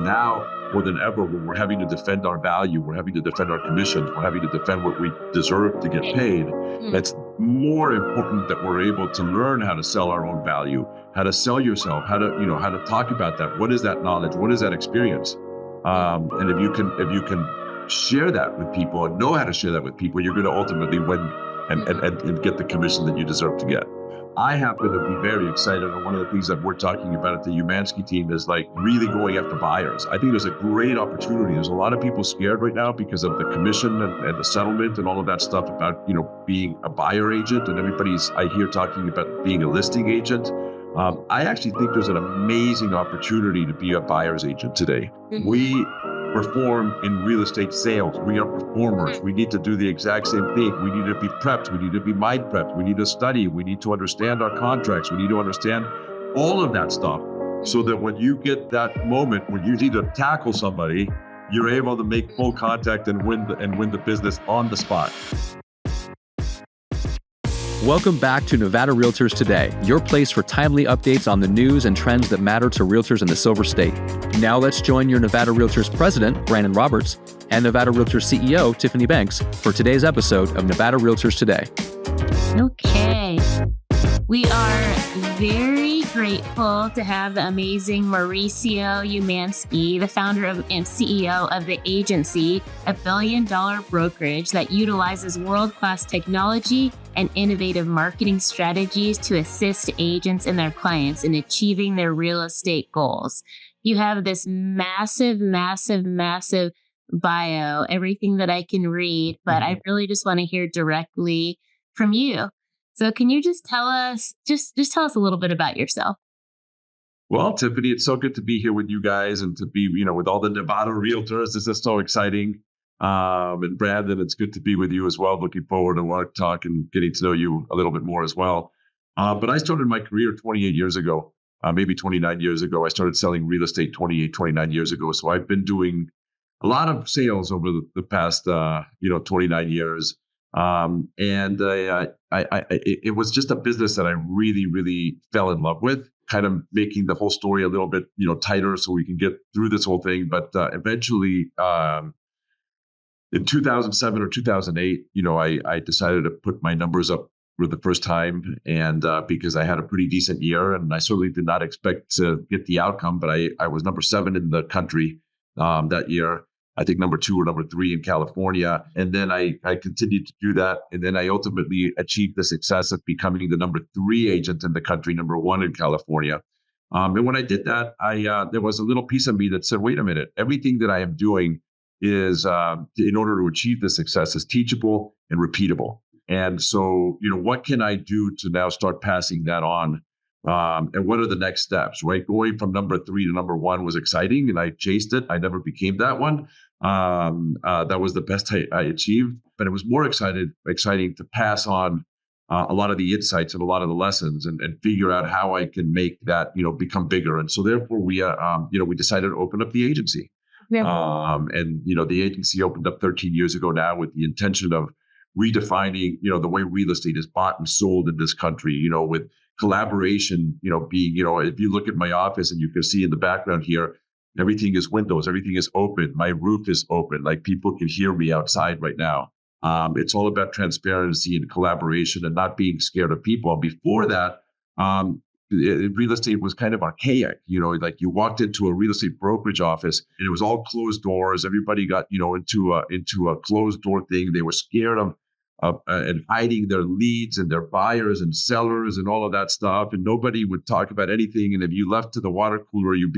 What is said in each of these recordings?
And now, more than ever, when we're having to defend our value, we're having to defend our commissions, we're having to defend what we deserve to get paid, that's more important that we're able to learn how to sell our own value, how to sell yourself, how to talk about that. What is that knowledge? What is that experience? And if you can share that with people and know how to share that with people, you're going to ultimately win and get the commission that you deserve to get. I happen to be very excited, and one of the things that we're talking about at the Umansky team is like really going after buyers. I think there's a great opportunity. There's a lot of people scared right now because of the commission and the settlement and all of that stuff about, being a buyer agent, and everybody's, I hear, talking about being a listing agent. I actually think there's an amazing opportunity to be a buyer's agent today. We perform in real estate sales. We are performers. We need to do the exact same thing. We need to be prepped. We need to be mind prepped. We need to study. We need to understand our contracts. We need to understand all of that stuff so that when you get that moment when you need to tackle somebody, you're able to make full contact and win the business on the spot. Welcome back to Nevada Realtors Today, your place for timely updates on the news and trends that matter to realtors in the Silver State. Now let's join your Nevada Realtors President, Brandon Roberts, and Nevada Realtors CEO, Tiffany Banks, for today's episode of Nevada Realtors Today. Okay. We are very grateful to have the amazing Mauricio Umansky, the founder and CEO of the agency, a billion-dollar brokerage that utilizes world-class technology and innovative marketing strategies to assist agents and their clients in achieving their real estate goals. You have this massive bio, everything that I can read, but I really just want to hear directly from you. So can you just tell us, just tell us a little bit about yourself? Well, Tiffany, it's so good to be here with you guys and to be, with all the Nevada Realtors. This is so exciting. And Brandon, it's good to be with you as well. Looking forward to want to talk and getting to know you a little bit more as well. But I started my career 28 years ago, maybe 29 years ago. I started selling real estate 29 years ago. So I've been doing a lot of sales over the past, 29 years. It was just a business that I really, really fell in love with, kind of making the whole story a little bit, tighter so we can get through this whole thing. But eventually, in 2007 or 2008, I decided to put my numbers up for the first time, and because I had a pretty decent year, and I certainly did not expect to get the outcome, but I was number 7 in the country that year. I think number 2 or number 3 in California. And then I continued to do that. And then I ultimately achieved the success of becoming the number 3 agent in the country, number 1 in California. And when I did that, there was a little piece of me that said, wait a minute, everything that I am doing is, in order to achieve this success, is teachable and repeatable. And so, what can I do to now start passing that on? And what are the next steps, right? Going from number 3 to number 1 was exciting, and I chased it. I never became that one. That was the best I achieved, but it was more exciting to pass on a lot of the insights and a lot of the lessons and figure out how I can make that, become bigger. And so therefore we decided to open up the agency. Yeah. The agency opened up 13 years ago now with the intention of redefining, the way real estate is bought and sold in this country, with collaboration, being, if you look at my office and you can see in the background here, everything is windows, everything is open. My roof is open. Like people can hear me outside right now. It's all about transparency and collaboration and not being scared of people. Before that, real estate was kind of archaic. Like you walked into a real estate brokerage office and it was all closed doors. Everybody got, into a closed door thing. They were scared of and hiding their leads and their buyers and sellers and all of that stuff. And nobody would talk about anything. And if you left to the water cooler, you'd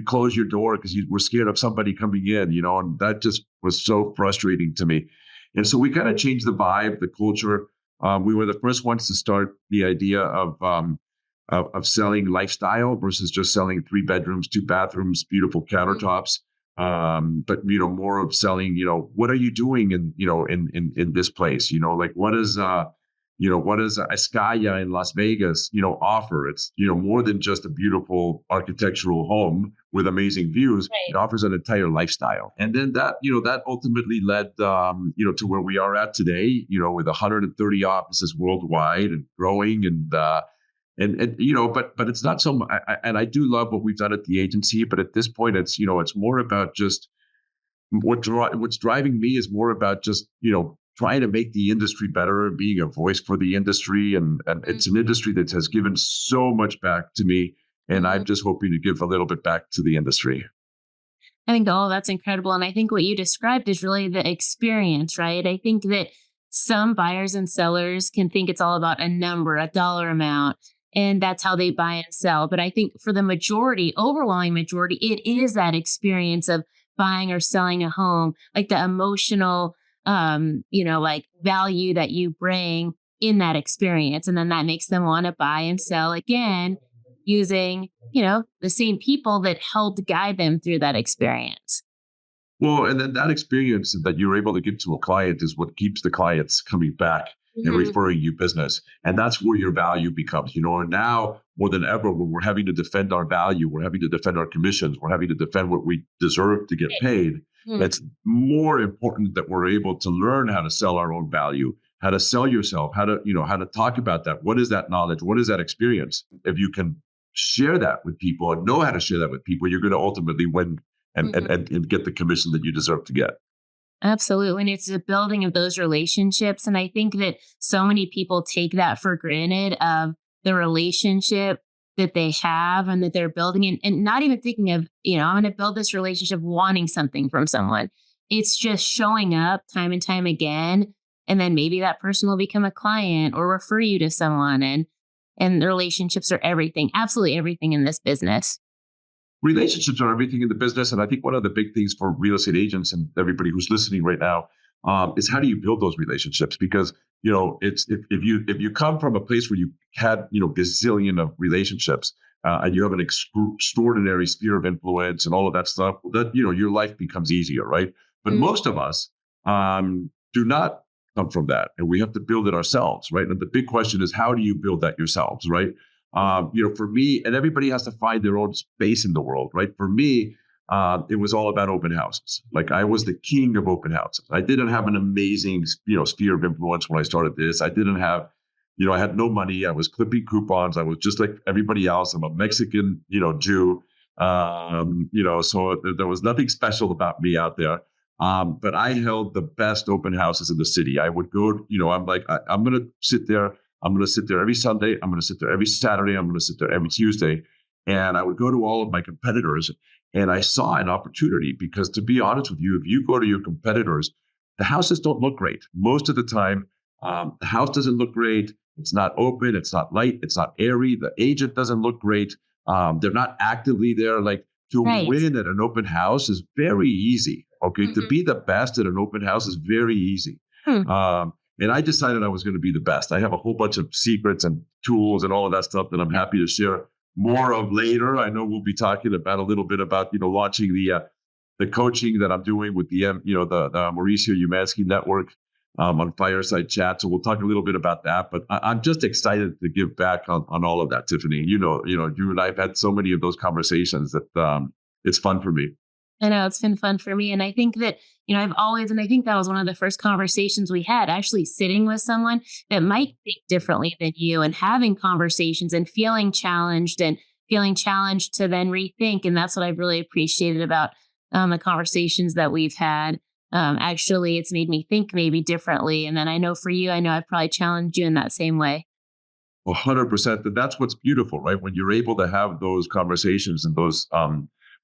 close your door because you were scared of somebody coming in, and that just was so frustrating to me. And so we kind of changed the vibe, the culture. We were the first ones to start the idea of selling lifestyle versus just selling 3 bedrooms, 2 bathrooms, beautiful countertops. But more of selling, what are you doing in this place? Like what does Escaya in Las Vegas, offer? It's, more than just a beautiful architectural home with amazing views. Right. It offers an entire lifestyle. And then that ultimately led, to where we are at today, with 130 offices worldwide and growing. And And but it's not so much. And I do love what we've done at the agency, but at this point, it's more about just what's driving me is more about just trying to make the industry better and being a voice for the industry, and it's an industry that has given so much back to me, and I'm just hoping to give a little bit back to the industry. I think all that's incredible. And I think what you described is really the experience, right? I think that some buyers and sellers can think it's all about a number, a dollar amount, and that's how they buy and sell. But I think for the majority, overwhelming majority, it is that experience of buying or selling a home, like the emotional, like value that you bring in that experience. And then that makes them want to buy and sell again using, the same people that helped guide them through that experience. Well, and then that experience that you're able to give to a client is what keeps the clients coming back and referring you business. And that's where your value becomes, and now more than ever, when we're having to defend our value, we're having to defend our commissions, we're having to defend what we deserve to get paid. It's more important that we're able to learn how to sell our own value, how to sell yourself, how to talk about that. What is that knowledge? What is that experience? If you can share that with people and know how to share that with people, you're going to ultimately win and get the commission that you deserve to get. Absolutely. And it's the building of those relationships. And I think that so many people take that for granted of the relationship that they have and that they're building and not even thinking of, I'm going to build this relationship wanting something from someone. It's just showing up time and time again. And then maybe that person will become a client or refer you to someone. And the relationships are everything, absolutely everything in this business. Relationships are everything in the business. And I think one of the big things for real estate agents and everybody who's listening right now is how do you build those relationships? Because, it's if you come from a place where you had, gazillion of relationships and you have an extraordinary sphere of influence and all of that stuff, that, your life becomes easier, right? But most of us do not come from that. And we have to build it ourselves, right? And the big question is, how do you build that yourselves, right? For me, and everybody has to find their own space in the world, right? For me, it was all about open houses. Like I was the king of open houses. I didn't have an amazing, sphere of influence when I started this. I didn't have, I had no money. I was clipping coupons. I was just like everybody else. I'm a Mexican, Jew. So there was nothing special about me out there. But I held the best open houses in the city. I would go, I'm like, I'm going to sit there. I'm going to sit there every Sunday. I'm going to sit there every Saturday. I'm going to sit there every Tuesday. And I would go to all of my competitors and I saw an opportunity because, to be honest with you, if you go to your competitors, the houses don't look great. Most of the time, the house doesn't look great. It's not open. It's not light. It's not airy. The agent doesn't look great. They're not actively there. Like to win at an open house is very easy. Okay. To be the best at an open house is very easy. And I decided I was going to be the best. I have a whole bunch of secrets and tools and all of that stuff that I'm happy to share more of later. I know we'll be talking about a little bit about, launching the coaching that I'm doing with the Mauricio Umansky network on Fireside Chat. So we'll talk a little bit about that. But I'm just excited to give back on all of that, Tiffany. You and I have had so many of those conversations that it's fun for me. I know it's been fun for me. And I think that, and I think that was one of the first conversations we had, actually sitting with someone that might think differently than you and having conversations and feeling challenged to then rethink. And that's what I've really appreciated about the conversations that we've had. Actually, it's made me think maybe differently. And then I know for you, I've probably challenged you in that same way. 100%. And that's what's beautiful, right? When you're able to have those conversations and those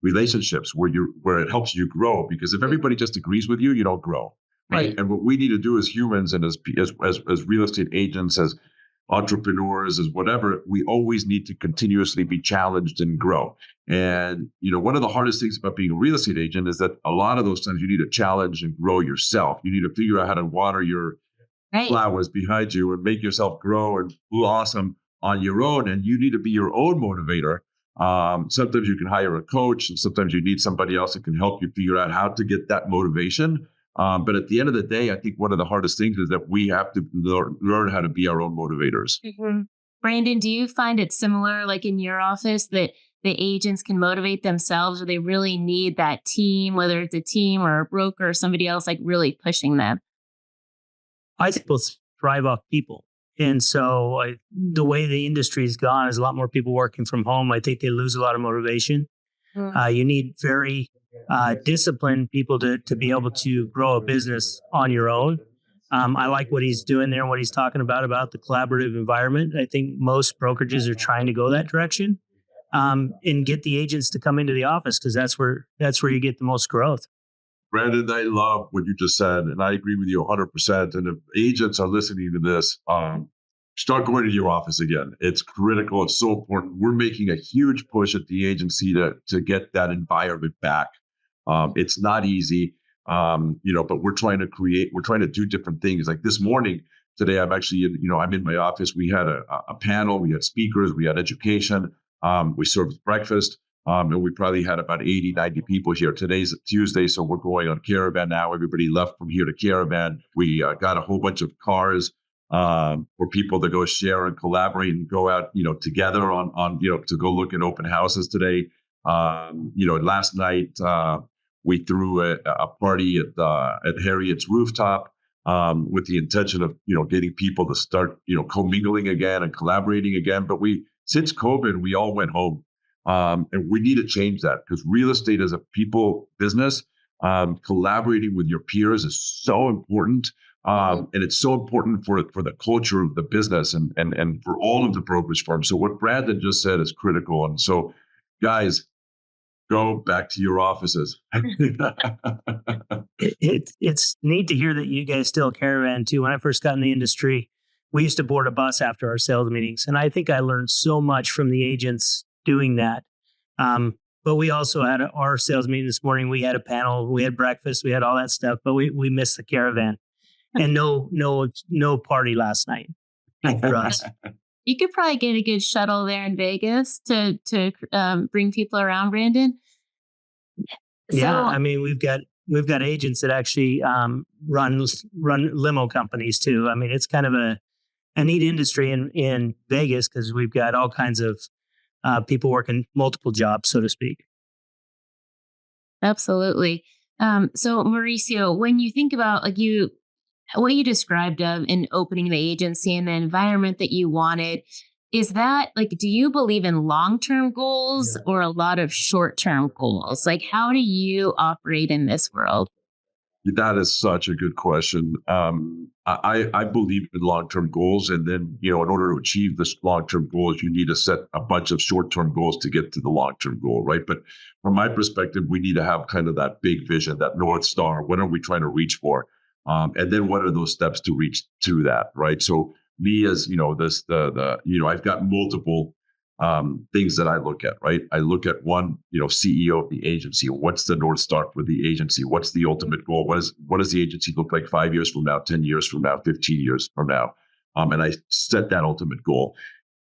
relationships where it helps you grow, because if everybody just agrees with you, you don't grow. Right. And what we need to do as humans and as real estate agents, as entrepreneurs, as whatever, we always need to continuously be challenged and grow. And, one of the hardest things about being a real estate agent is that a lot of those times you need to challenge and grow yourself. You need to figure out how to water your flowers behind you and make yourself grow and blossom on your own. And you need to be your own motivator. Sometimes you can hire a coach, and sometimes you need somebody else that can help you figure out how to get that motivation. But at the end of the day, I think one of the hardest things is that we have to learn how to be our own motivators. Brandon, do you find it similar, like in your office, that the agents can motivate themselves, or they really need that team, whether it's a team or a broker or somebody else, like really pushing them? I suppose thrive off people. And so the way the industry's gone is a lot more people working from home. I think they lose a lot of motivation. You need very disciplined people to be able to grow a business on your own. I like what he's doing there and what he's talking about the collaborative environment. I think most brokerages are trying to go that direction, and get the agents to come into the office, because that's where you get the most growth. Brandon, I love what you just said, and I agree with you 100%. And if agents are listening to this, start going to your office again. It's critical. It's so important. We're making a huge push at the agency to get that environment back. It's not easy, but we're trying to do different things. Like this morning, today, I'm actually I'm in my office. We had a panel, we had speakers, we had education, we served breakfast. And we probably had about 80, 90 people here. Today's Tuesday, so we're going on Caravan now. Everybody left from here to Caravan. We got a whole bunch of cars for people to go share and collaborate and go out, together on to go look at open houses today. Last night we threw a party at Harriet's rooftop with the intention of getting people to start commingling again and collaborating again. But since COVID, we all went home. And we need to change that, because real estate is a people business. Collaborating with your peers is so important. And it's so important for the culture of the business and for all of the brokerage firms. So what Brandon just said is critical. And so, guys, go back to your offices. It's neat to hear that you guys still Caravan too. When I first got in the industry, we used to board a bus after our sales meetings. And I think I learned so much from the agents doing that. But we also had our sales meeting this morning. We had a panel, we had breakfast, we had all that stuff, but we missed the Caravan, and no party last night for us. You could probably get a good shuttle there in Vegas to bring people around, Brandon. Yeah, I mean, we've got agents that actually run limo companies too. I mean, it's kind of a neat industry in Vegas, because we've got all kinds of people working multiple jobs, so to speak. Absolutely. So Mauricio, when you think about what you described of in opening the agency and the environment that you wanted, is that do you believe in long-term goals or a lot of short-term goals? How do you operate in this world? That is such a good question. I believe in long-term goals. And then, in order to achieve this long-term goals, you need to set a bunch of short-term goals to get to the long-term goal, right? But from my perspective, we need to have kind of that big vision, that North Star. What are we trying to reach for? And then what are those steps to reach to that, right? So me as, I've got multiple things that I look at, right? I look at one, CEO of the agency. What's the North Star for the agency? What's the ultimate goal? What does the agency look like 5 years from now, 10 years from now, 15 years from now? And I set that ultimate goal.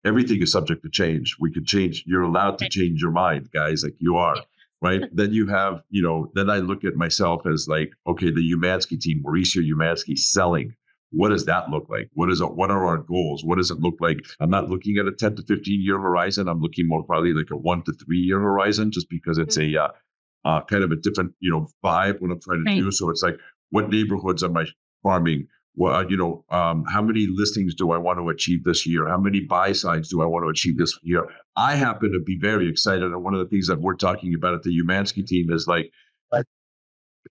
Everything is subject to change. We could change. You're allowed to change your mind, guys, like you are, right? Then you have, then I look at myself as okay, the Umansky team, Mauricio Umansky, selling. What does that look like? What are our goals? What does it look like? I'm not looking at a 10 to 15 year horizon. I'm looking more probably like a 1 to 3 year horizon, just because it's a kind of a different, vibe what I'm trying to do. So it's what neighborhoods am I farming? What, how many listings do I want to achieve this year? How many buy sides do I want to achieve this year? I happen to be very excited. And one of the things that we're talking about at the Umansky team is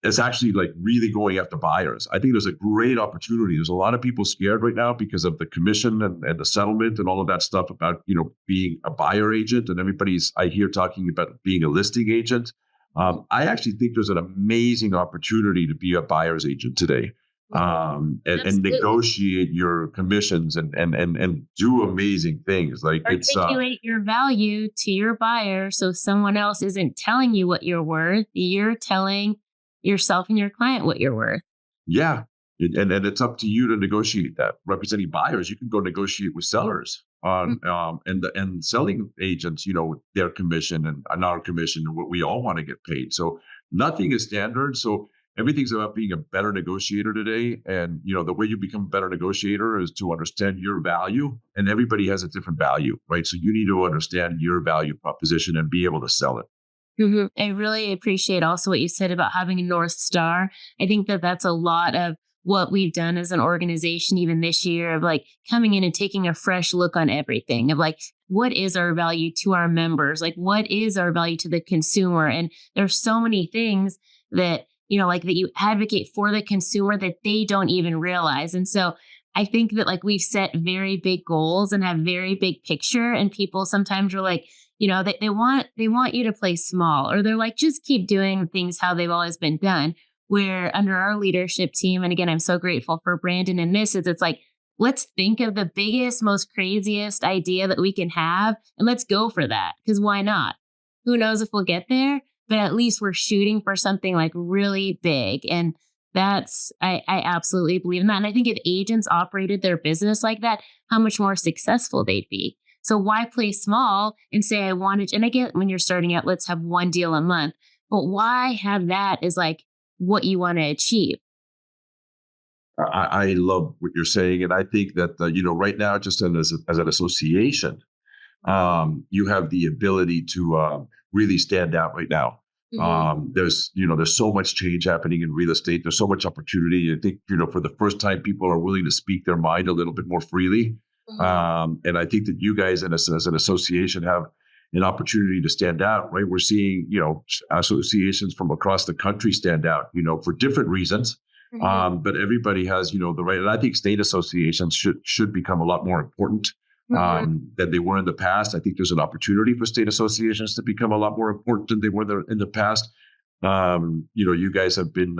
it's actually really going after buyers. I think there's a great opportunity. There's a lot of people scared right now because of the commission and the settlement and all of that stuff about, being a buyer agent, and I hear talking about being a listing agent. I actually think there's an amazing opportunity to be a buyer's agent today, and negotiate your commissions and do amazing things. Articulate your value to your buyer, so someone else isn't telling you what you're worth. You're telling yourself and your client what you're worth. Yeah. And it's up to you to negotiate that. Representing buyers, you can go negotiate with sellers on and selling agents, their commission and our commission, and what we all want to get paid. So nothing is standard. So everything's about being a better negotiator today. And, the way you become a better negotiator is to understand your value, and everybody has a different value, right? So you need to understand your value proposition and be able to sell it. I really appreciate also what you said about having a North Star. I think that that's a lot of what we've done as an organization, even this year, of like coming in and taking a fresh look on everything of like, what is our value to our members? Like, what is our value to the consumer? And there's so many things that, like that you advocate for the consumer that they don't even realize. And so I think that like we've set very big goals and have very big picture, and people sometimes are like, they want you to play small, or they're like, just keep doing things how they've always been done. Where under our leadership team, and again, I'm so grateful for Brandon in this, it's like, let's think of the biggest, most craziest idea that we can have, and let's go for that. Because why not? Who knows if we'll get there, but at least we're shooting for something like really big. And that's, I absolutely believe in that. And I think if agents operated their business like that, how much more successful they'd be. So why play small and say, I wanted, and I get when you're starting out, let's have one deal a month, but why have that as like what you want to achieve? I love what you're saying. And I think that, right now, just as an association, you have the ability to really stand out right now. There's so much change happening in real estate. There's so much opportunity. I think, for the first time, people are willing to speak their mind a little bit more freely. And I think that you guys as an association have an opportunity to stand out, right? We're seeing, associations from across the country stand out, for different reasons. But everybody has, the right. And I think state associations should become a lot more important than they were in the past. I think there's an opportunity for state associations to become a lot more important than they were in the past. You guys have been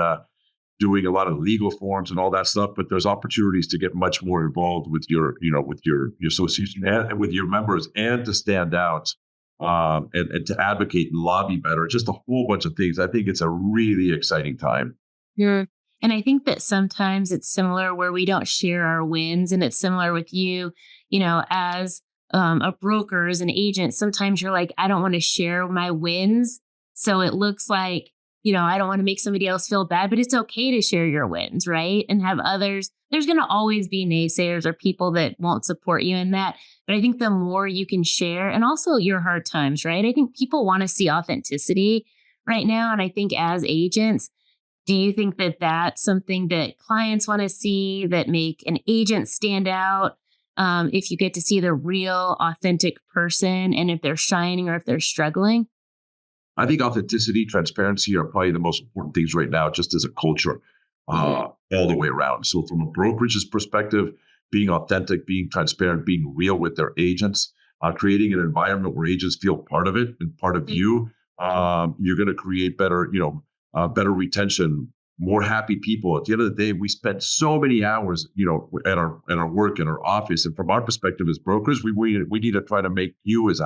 doing a lot of legal forms and all that stuff, but there's opportunities to get much more involved with your association and with your members, and to stand out and to advocate and lobby better. Just a whole bunch of things. I think it's a really exciting time. Yeah. And I think that sometimes it's similar where we don't share our wins, and it's similar with you, as a broker, as an agent. Sometimes you're like, I don't want to share my wins. So it looks like, I don't want to make somebody else feel bad, but it's okay to share your wins, right? And have others. There's going to always be naysayers or people that won't support you in that. But I think the more you can share, and also your hard times, right? I think people want to see authenticity right now. And I think as agents, do you think that that's something that clients want to see, that make an agent stand out? If you get to see the real, authentic person, and if they're shining or if they're struggling? I think authenticity, transparency are probably the most important things right now, just as a culture, all the way around. So from a brokerage's perspective, being authentic, being transparent, being real with their agents, creating an environment where agents feel part of it and part of you, you're going to create better, better retention, more happy people. At the end of the day, we spend so many hours, at our work in our office, and from our perspective as brokers, we need to try to make you as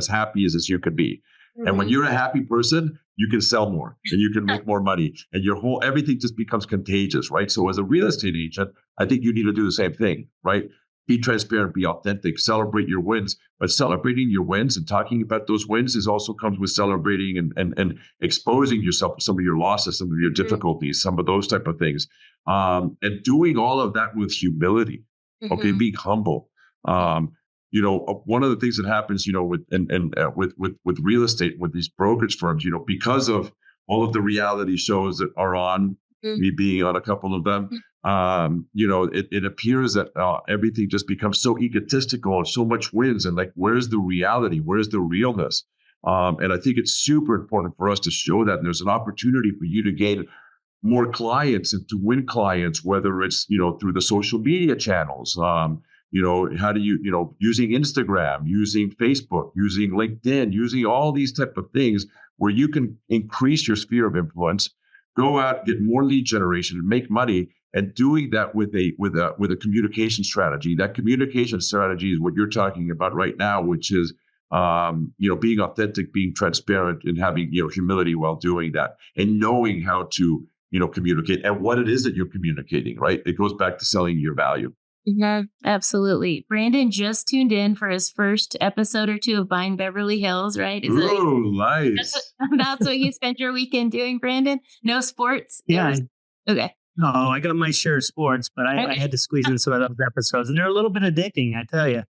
happy as you could be. And when you're a happy person, you can sell more and you can make more money, and everything just becomes contagious, right? So as a real estate agent, I think you need to do the same thing, right? Be transparent, be authentic, celebrate your wins. But celebrating your wins and talking about those wins also comes with celebrating and exposing yourself to some of your losses, some of your difficulties, some of those type of things. And doing all of that with humility, okay, being humble. One of the things that happens, with real estate, with these brokerage firms, because of all of the reality shows that are on, me being on a couple of them, it appears that everything just becomes so egotistical and so much wins. And like, where's the reality? Where's the realness? And I think it's super important for us to show that. And there's an opportunity for you to gain more clients and to win clients, whether it's, through the social media channels. How do you, using Instagram, using Facebook, using LinkedIn, using all these type of things where you can increase your sphere of influence, go out, get more lead generation, and make money, and doing that with a communication strategy. That communication strategy is what you're talking about right now, which is being authentic, being transparent, and having humility while doing that, and knowing how to communicate and what it is that you're communicating. Right? It goes back to selling your value. Yeah, absolutely. Brandon just tuned in for his first episode or two of Buying Beverly Hills, right? Nice. That's what you spent your weekend doing, Brandon? No sports? Yeah. Okay. No, I got my share of sports, but I had to squeeze in some of those episodes, and they're a little bit addicting, I tell you.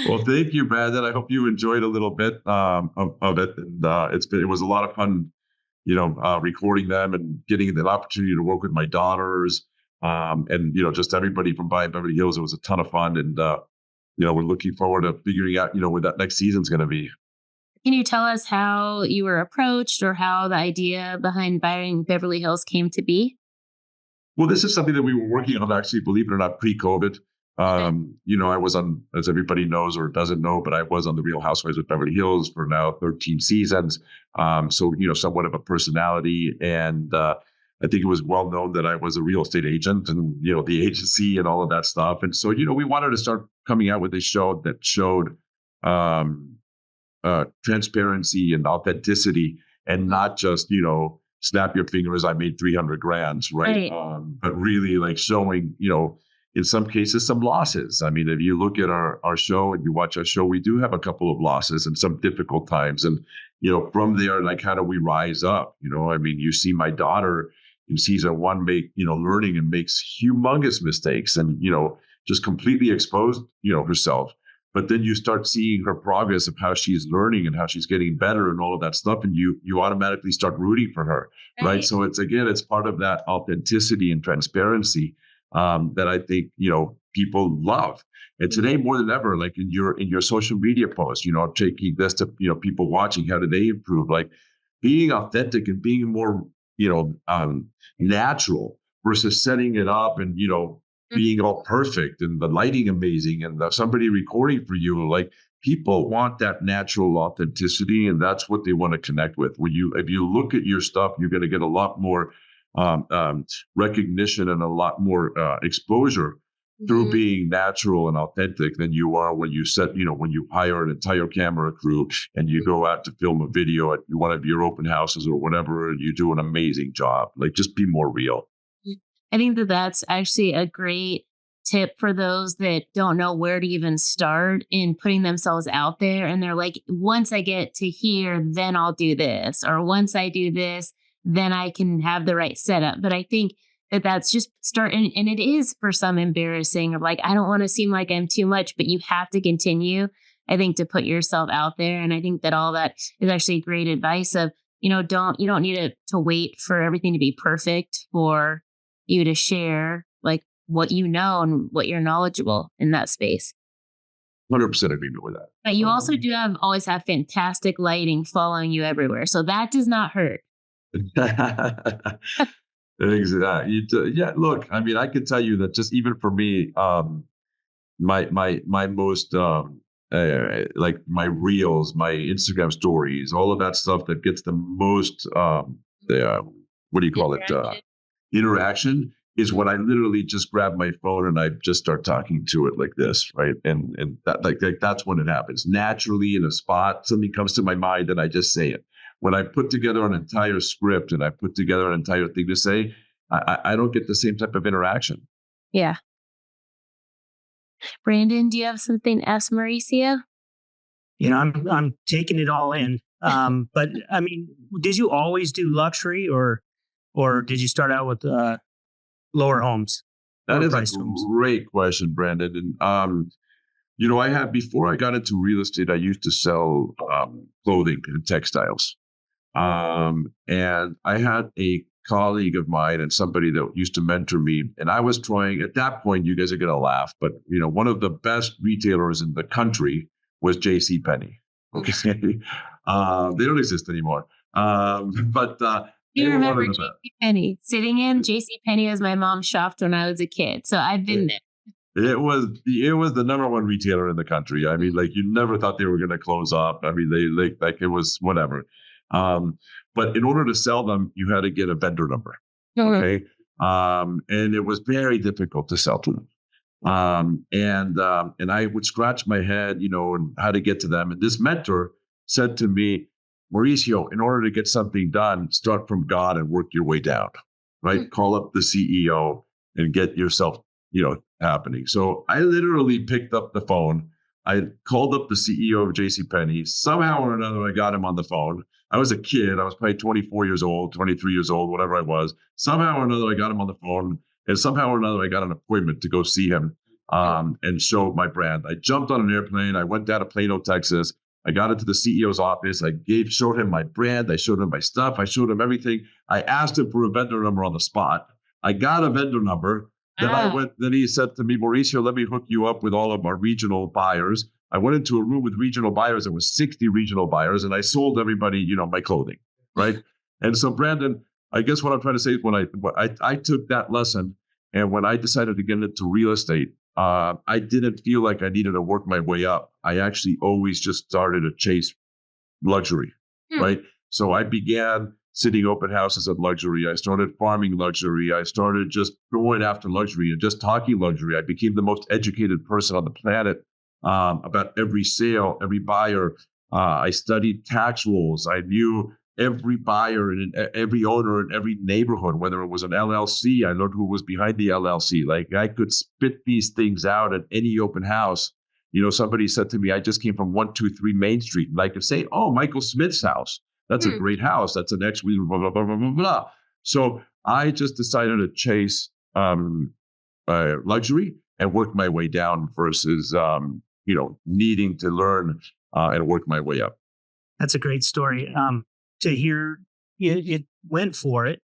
Well, thank you, Brandon. I hope you enjoyed a little bit of it. And it was a lot of fun recording them and getting the opportunity to work with my daughters, and just everybody from Buying Beverly Hills. It was a ton of fun, and we're looking forward to figuring out what that next season's going to be. Can you tell us how you were approached or how the idea behind Buying Beverly Hills came to be? Well, this is something that we were working on, actually, believe it or not, pre-COVID. I was on, as everybody knows or doesn't know, but I was on the Real Housewives of Beverly Hills for now 13 seasons. So, somewhat of a personality. And I think it was well known that I was a real estate agent and, the agency and all of that stuff. And so, we wanted to start coming out with a show that showed transparency and authenticity, and not just, snap your fingers, I made 300 grand, right? But really like showing, in some cases, some losses. I mean, if you look at our show and you watch our show, we do have a couple of losses and some difficult times. And, from there, like, how do we rise up? I mean, you see my daughter in season 1 make, learning and makes humongous mistakes and, just completely exposed, herself. But then you start seeing her progress of how she's learning and how she's getting better and all of that stuff. And you automatically start rooting for her. Right. So it's part of that authenticity and transparency that I think, people love. And today more than ever, like in your social media posts, taking this to, people watching, how do they improve? Like being authentic and being more, natural versus setting it up and, being all perfect and the lighting amazing and somebody recording for you. Like people want that natural authenticity, and that's what they want to connect with. If you look at your stuff, you're going to get a lot more recognition and a lot more exposure through being natural and authentic than you are when you when you hire an entire camera crew and you go out to film a video at one of your open houses or whatever, and you do an amazing job. Like just be more real. I think that that's actually a great tip for those that don't know where to even start in putting themselves out there. And they're like, once I get to here, then I'll do this. Or once I do this, then I can have the right setup. But I think that that's just starting. And it is for some embarrassing, or like, I don't want to seem like I'm too much, but you have to continue, I think, to put yourself out there. And I think that all that is actually great advice of, you don't need to wait for everything to be perfect for you to share like what you know and what you're knowledgeable in that space. 100% agreement with that. But you also always have fantastic lighting following you everywhere. So that does not hurt. Exactly. Yeah. Look, I mean, I can tell you that just even for me, my most, like my reels, my Instagram stories, all of that stuff that gets the most, what do you call it? Interaction is when I literally just grab my phone and I just start talking to it like this, right? And that like that's when it happens naturally in a spot. Something comes to my mind and I just say it. When I put together an entire script and I put together an entire thing to say, I don't get the same type of interaction. Yeah. Brandon, do you have something to ask Mauricio? I'm taking it all in. But I mean, did you always do luxury or did you start out with lower homes? That is a great question, Brandon. And I had, before I got into real estate, I used to sell clothing and textiles. And I had a colleague of mine and somebody that used to mentor me. And I was trying, at that point, you guys are going to laugh, but one of the best retailers in the country was JCPenney. Okay. They don't exist anymore. But you remember JCPenney? Sitting in JCPenney as my mom shopped when I was a kid. So I've been there. It was the number one retailer in the country. I mean, like you never thought they were going to close up. I mean, they like it was whatever. But in order to sell them, you had to get a vendor number. Okay. And it was very difficult to sell to them. And I would scratch my head, and how to get to them. And this mentor said to me, Mauricio, in order to get something done, start from God and work your way down, right? Mm-hmm. Call up the CEO and get yourself, happening. So I literally picked up the phone. I called up the CEO of JCPenney. Somehow or another, I got him on the phone. I was a kid. I was probably 24 years old, 23 years old, whatever I was. Somehow or another, I got him on the phone. And somehow or another, I got an appointment to go see him and show my brand. I jumped on an airplane. I went down to Plano, Texas. I got into the CEO's office. I showed him my brand. I showed him my stuff. I showed him everything. I asked him for a vendor number on the spot. I got a vendor number. Then he said to me, Mauricio, let me hook you up with all of our regional buyers. I went into a room with regional buyers. There was 60 regional buyers, and I sold everybody, my clothing, right? And so, Brandon, I guess what I'm trying to say is when I took that lesson, and when I decided to get into real estate, I didn't feel like I needed to work my way up. I actually always just started to chase luxury, right? So I began sitting open houses at luxury. I started farming luxury. I started just going after luxury and just talking luxury. I became the most educated person on the planet about every sale, every buyer. I studied tax rules. I knew every buyer and every owner in every neighborhood, whether it was an LLC, I learned who was behind the LLC. Like I could spit these things out at any open house. Somebody said to me, I just came from 123 Main Street. And I could say, oh, Michael Smith's house. That's a great house. That's an ex, blah, blah, blah, blah, blah, blah. So I just decided to chase luxury and work my way down versus, needing to learn and work my way up. That's a great story. To hear it went for it.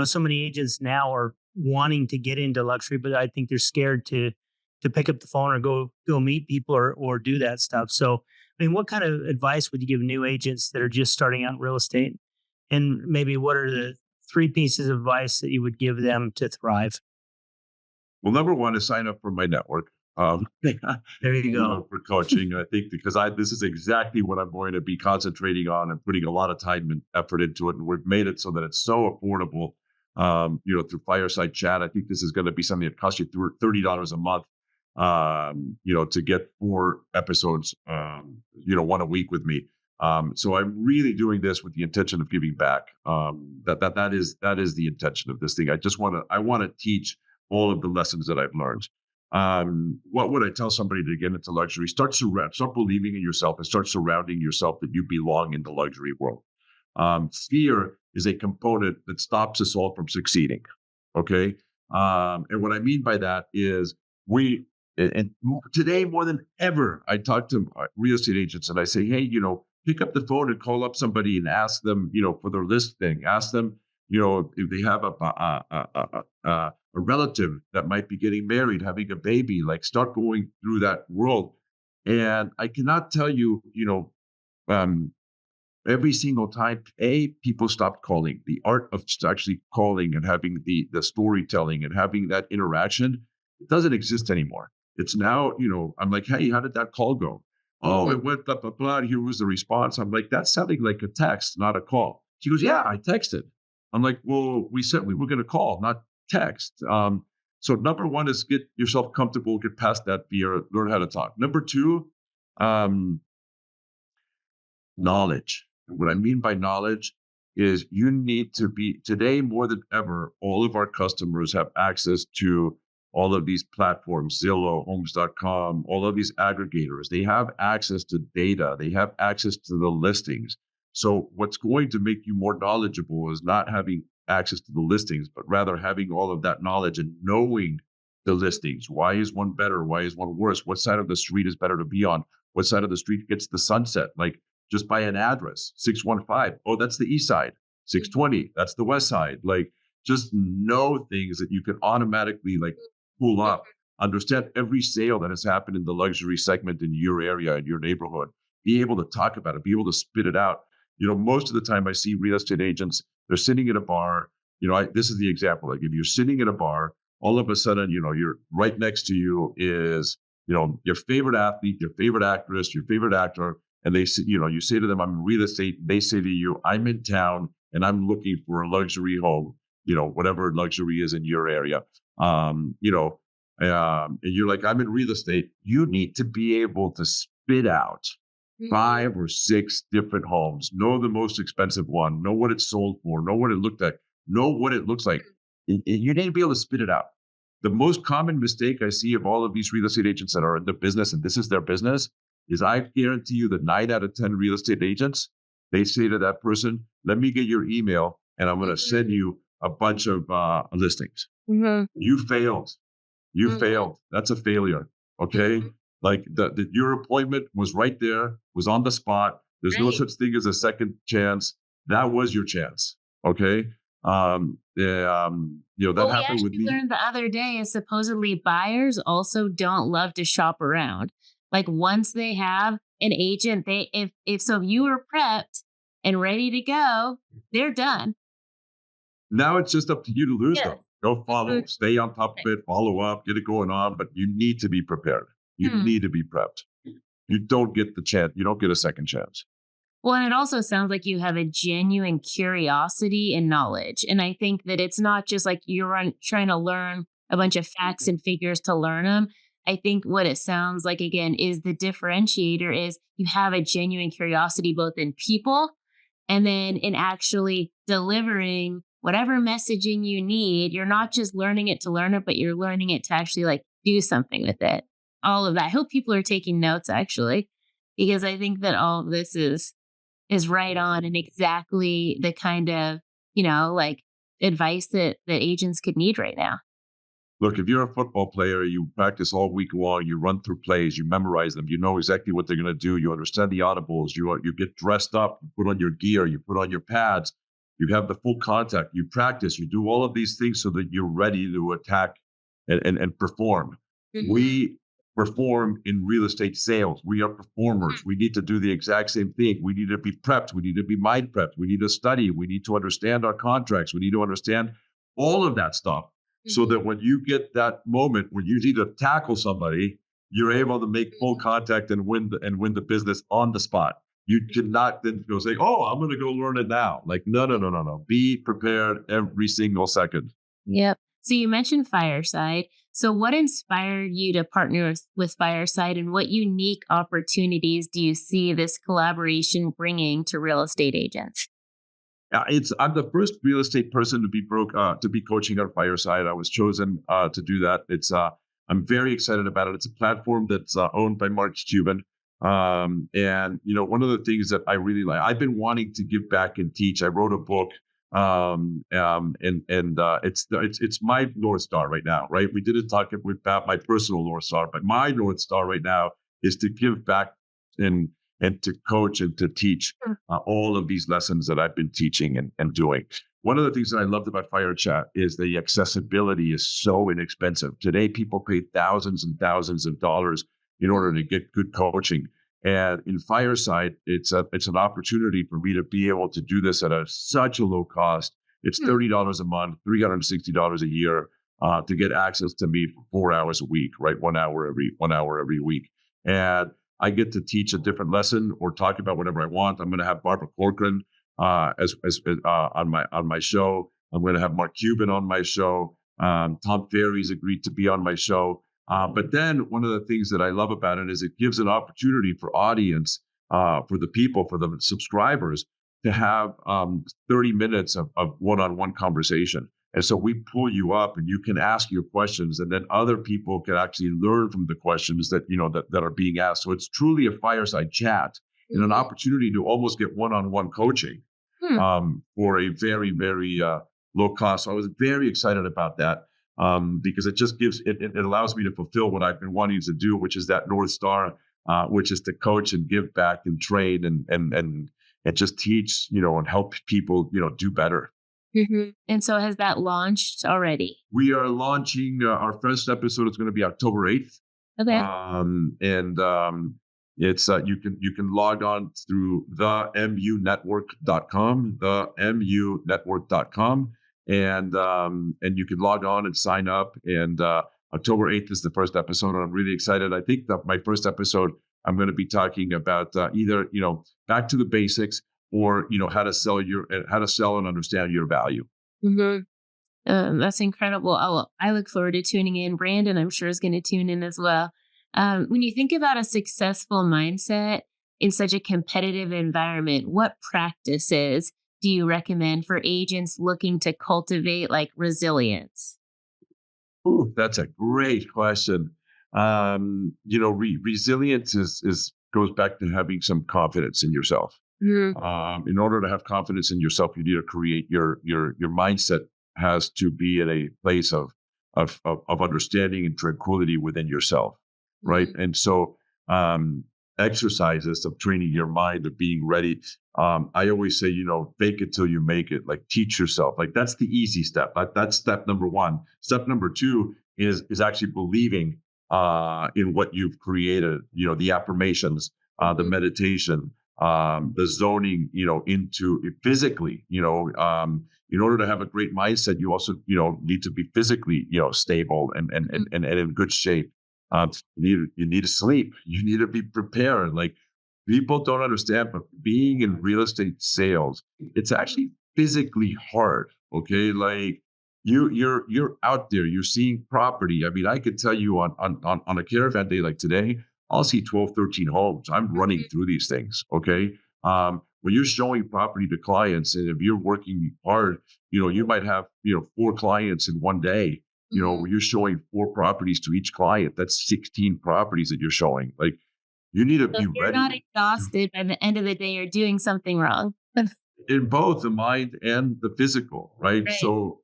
So many agents now are wanting to get into luxury, but I think they're scared to pick up the phone or go meet people or do that stuff. So, what kind of advice would you give new agents that are just starting out in real estate? And maybe what are the 3 pieces of advice that you would give them to thrive? Well, number one is sign up for my network. There you go. For coaching, I think because this is exactly what I'm going to be concentrating on and putting a lot of time and effort into it. And we've made it so that it's so affordable, through Fireside Chat. I think this is going to be something that costs you $30 a month, to get 4 episodes, 1 a week with me. So I'm really doing this with the intention of giving back. That is the intention of this thing. I want to teach all of the lessons that I've learned. What would I tell somebody to get into luxury? Start believing in yourself and start surrounding yourself that you belong in the luxury world. Fear is a component that stops us all from succeeding. Okay. And what I mean by that is and today more than ever, I talk to real estate agents and I say, hey, pick up the phone and call up somebody and ask them, for their listing. Ask them, if they have a relative that might be getting married, having a baby, like start going through that world. And I cannot tell you, every single time, people stopped calling. The art of actually calling and having the storytelling and having that interaction, it doesn't exist anymore. It's now, I'm like, hey, how did that call go? Oh, it went blah, blah, blah. Here was the response. I'm like, that's sounding like a text, not a call. She goes, yeah, I texted. I'm like, well, we said we were going to call, not text. So number one is get yourself comfortable, get past that fear, learn how to talk. Number 2, knowledge. What I mean by knowledge is you need to be, today more than ever, all of our customers have access to all of these platforms, Zillow, Homes.com, all of these aggregators. They have access to data. They have access to the listings. So what's going to make you more knowledgeable is not having access to the listings, but rather having all of that knowledge and knowing the listings. Why is one better? Why is one worse? What side of the street is better to be on? What side of the street gets the sunset? Like just by an address, 615. Oh, that's the east side. 620. That's the west side. Like just know things that you can automatically pull up. Understand every sale that has happened in the luxury segment in your area, in your neighborhood. Be able to talk about it. Be able to spit it out. Most of the time I see real estate agents, they're sitting at a bar. This is the example I give you. You're sitting at a bar. All of a sudden, you're right next to you is, your favorite athlete, your favorite actress, your favorite actor. And they say, you say to them, I'm in real estate. They say to you, I'm in town and I'm looking for a luxury home, whatever luxury is in your area. And you're like, I'm in real estate. You need to be able to spit out 5 or 6 different homes, know the most expensive one, know what it's sold for, know what it looked like, know what it looks like. You need to be able to spit it out. The most common mistake I see of all of these real estate agents that are in the business, and this is their business, is I guarantee you that 9 out of 10 real estate agents, they say to that person, let me get your email and I'm going to send you a bunch of listings. You failed. You failed. That's a failure. Okay. Like your appointment was right there, was on the spot. There's no Right. such thing as a second chance. That was your chance. Okay. That What we happened with actually me. learned the other day is supposedly buyers also don't love to shop around. Like once they have an agent, if you were prepped and ready to go, they're done. Now it's just up to you to lose Yes. them. Go follow, Mhm. stay on top of it, follow up, get it going on, but you need to be prepared. You Hmm. need to be prepped. You don't get the chance. You don't get a second chance. Well, and it also sounds like you have a genuine curiosity and knowledge. And I think that it's not just like trying to learn a bunch of facts and figures to learn them. I think what it sounds like, again, is the differentiator is you have a genuine curiosity both in people and then in actually delivering whatever messaging you need. You're not just learning it to learn it, but you're learning it to actually like do something with it. All of that. I hope people are taking notes actually, because I think that all of this is right on and exactly the kind of, like advice that agents could need right now. Look, if you're a football player, you practice all week long, you run through plays, you memorize them, you know exactly what they're going to do, you understand the audibles, you get dressed up, you put on your gear, you put on your pads, you have the full contact, you practice, you do all of these things so that you're ready to attack and perform. Mhm. We perform in real estate sales. We are performers. We need to do the exact same thing. We need to be prepped. We need to be mind prepped. We need to study. We need to understand our contracts. We need to understand all of that stuff so that when you get that moment where you need to tackle somebody, you're able to make full contact and win the business on the spot. You cannot then go say, "Oh, I'm going to go learn it now." Like, no, no, no, no, no. Be prepared every single second. Yep. So you mentioned Fireside. So what inspired you to partner with Fireside and what unique opportunities do you see this collaboration bringing to real estate agents? I'm the first real estate person to be coaching on Fireside. I was chosen to do that. I'm very excited about it. It's a platform that's owned by Mark Cuban. And one of the things that I really like, I've been wanting to give back and teach. I wrote a book, and it's my North Star right now. Right, we didn't talk about my personal North Star, but my North Star right now is to give back and to coach and to teach all of these lessons that I've been teaching and doing. One of the things that I loved about Fire Chat is the accessibility is so inexpensive. Today, people pay thousands and thousands of dollars in order to get good coaching. And in Fireside, it's an opportunity for me to be able to do this at such a low cost. It's $30 a month, $360 a year to get access to me for 4 hours a week, right? 1 hour every week. And I get to teach a different lesson or talk about whatever I want. I'm going to have Barbara Corcoran as on my show. I'm going to have Mark Cuban on my show. Tom Ferry's agreed to be on my show. But then one of the things that I love about it is it gives an opportunity for audience, for the people, for the subscribers to have 30 minutes of one-on-one conversation. And so we pull you up and you can ask your questions and then other people can actually learn from the questions that are being asked. So it's truly a fireside chat and an opportunity to almost get one-on-one coaching for a very, very low cost. So I was very excited about that because it just it allows me to fulfill what I've been wanting to do, which is that North Star, which is to coach and give back and train and just teach, and help people, do better. And so has that launched already? We are launching our first episode. It's going to be October 8th. Okay. It's you can log on through themunetwork.com, themunetwork.com, and you can log on and sign up. And October 8th is the first episode. And I'm really excited. I think that my first episode, I'm going to be talking about either back to the basics or how to sell and understand your value. That's incredible. I look forward to tuning in. Brandon, I'm sure, is going to tune in as well. When you think about a successful mindset in such a competitive environment, what practices do you recommend for agents looking to cultivate like resilience? Ooh, that's a great question. Resilience is goes back to having some confidence in yourself. In order to have confidence in yourself, you need to create your mindset has to be in a place of understanding and tranquility within yourself. right? And so exercises of training your mind, of being ready. I always say, fake it till you make it. Like, teach yourself. Like, that's the easy step. That's step number one. Step number two is actually believing in what you've created. The affirmations, the meditation, the zoning, into it physically. In order to have a great mindset, you also, need to be physically, stable and in good shape. You need to sleep. You need to be prepared. Like, people don't understand, but being in real estate sales, it's actually physically hard. Okay, like you're out there, you're seeing property. I mean, I could tell you on a caravan day like today, I'll see 12, 13 homes. I'm running through these things. Okay. When you're showing property to clients, and if you're working hard, you might have 4 clients in one day. When you're showing 4 properties to each client, that's 16 properties that you're showing. Like, you need to So be if you're ready not exhausted by the end of the day, you're doing something wrong. in both the mind and the physical, right? Right. So,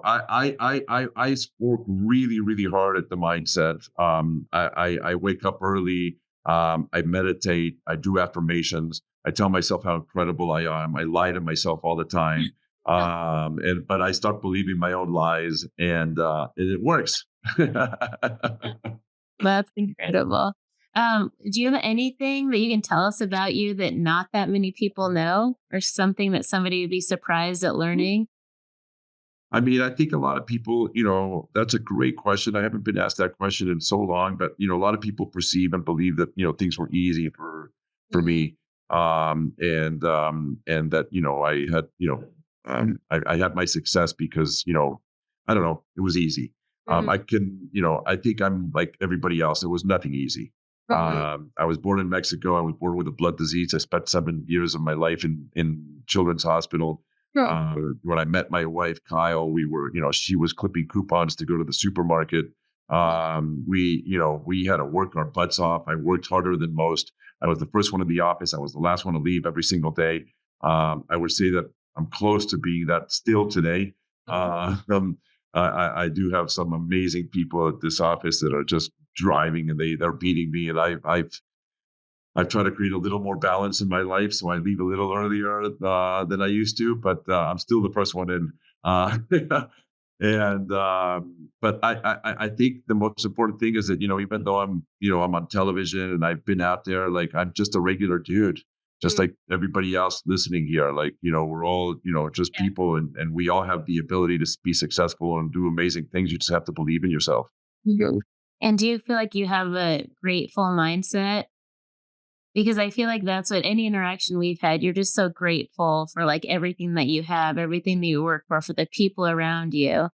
I work really, really hard at the mindset. I wake up early. I meditate. I do affirmations. I tell myself how incredible I am. I lie to myself all the time. But I start believing my own lies, and it works. That's incredible. Do you have anything that you can tell us about you that not that many people know, or something that somebody would be surprised at learning? I mean, I think a lot of people, that's a great question. I haven't been asked that question in so long, but a lot of people perceive and believe that things were easy for me, and that I had I had my success because I don't know, it was easy. I can I think I'm like everybody else. It was nothing easy. I was born in Mexico. I was born with a blood disease. I spent 7 years of my life in Children's Hospital. When I met my wife, Kyle, we were, she was clipping coupons to go to the supermarket. We had to work our butts off. I worked harder than most. I was the first one in the office. I was the last one to leave every single day. I would say that I'm close to being that still today. I do have some amazing people at this office that are just driving, and they're beating me. And I've tried to create a little more balance in my life, so I leave a little earlier than I used to, but I'm still the first one in. But I think the most important thing is that even though I'm on television and I've been out there, like, I'm just a regular dude, just like everybody else listening here. Like, we're all just people, and we all have the ability to be successful and do amazing things. You just have to believe in yourself. And do you feel like you have a grateful mindset? Because I feel like that's what any interaction we've had, you're just so grateful for like everything that you have, everything that you work for the people around you.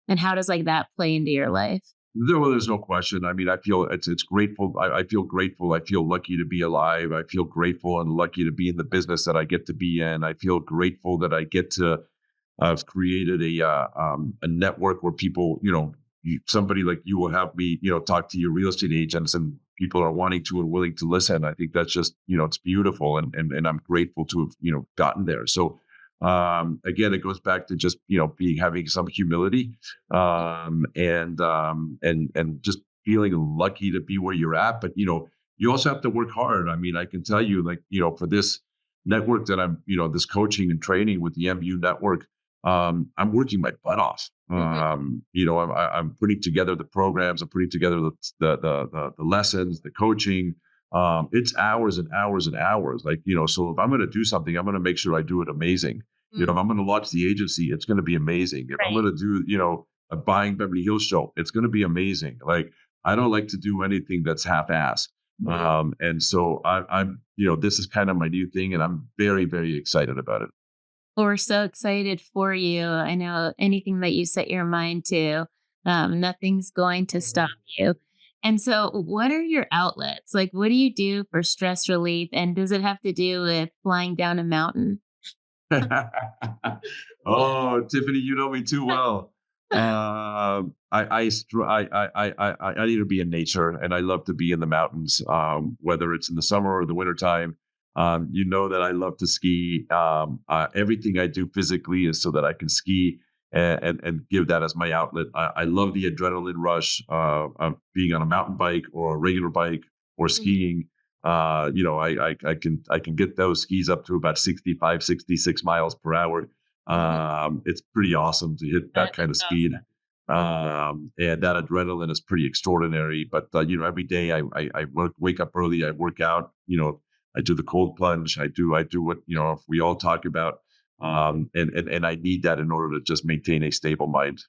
And how does like that play into your life? There's no question. I mean, I feel it's grateful. I feel grateful. I feel lucky to be alive. I feel grateful and lucky to be in the business that I get to be in. I feel grateful that I get to have created a network where people, somebody like you will have me, talk to your real estate agents, and people are wanting to and willing to listen. I think that's just, it's beautiful. And I'm grateful to have, gotten there. So, again, it goes back to just, having some humility, and just feeling lucky to be where you're at. But, you also have to work hard. I mean, I can tell you, like, for this network that I'm, this coaching and training with the MU network, I'm working my butt off. I'm putting together the programs. I'm putting together the lessons, the coaching. It's hours and hours and hours. Like, so if I'm going to do something, I'm going to make sure I do it amazing. If I'm going to launch the agency, it's going to be amazing. If I'm going to do, a Buying Beverly Hills show, it's going to be amazing. Like, I don't like to do anything that's half-assed. And so I'm, this is kind of my new thing, and I'm very, very excited about it. Well, we're so excited for you. I know anything that you set your mind to, nothing's going to stop you. And so what are your outlets? Like, what do you do for stress relief? And does it have to do with flying down a mountain? Oh, Tiffany, you know me too well. I need to be in nature, and I love to be in the mountains, whether it's in the summer or the wintertime. That I love to ski. Everything I do physically is so that I can ski. and give that as my outlet. I love the adrenaline rush of being on a mountain bike or a regular bike or skiing. I can get those skis up to about 65, 66 miles per hour. It's pretty awesome to hit that kind of speed. And that adrenaline is pretty extraordinary. But, every day I wake up early, I work out, I do the cold plunge. I do what, we all talk about. And I need that in order to just maintain a stable mind.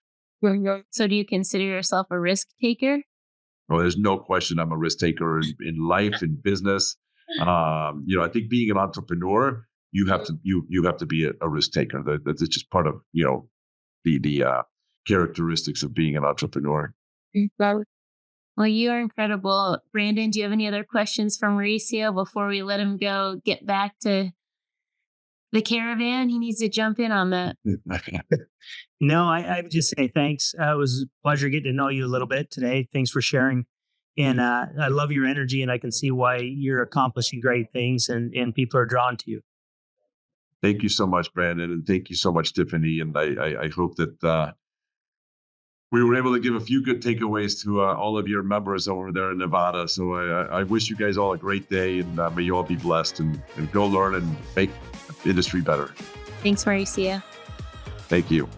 So do you consider yourself a risk taker? Well, there's no question I'm a risk taker in life, in business. I think being an entrepreneur, you have to be a risk taker. That's just part of, the characteristics of being an entrepreneur. Well, you are incredible. Brandon, do you have any other questions for Mauricio before we let him go get back to the caravan? He needs to jump in on that. No, I would just say thanks. It was a pleasure getting to know you a little bit today. Thanks for sharing. And I love your energy, and I can see why you're accomplishing great things and people are drawn to you. Thank you so much, Brandon. And thank you so much, Tiffany. And I hope that we were able to give a few good takeaways to all of your members over there in Nevada. So I wish you guys all a great day, and may you all be blessed and go learn and make the industry better. Thanks, Mauricio. Thank you.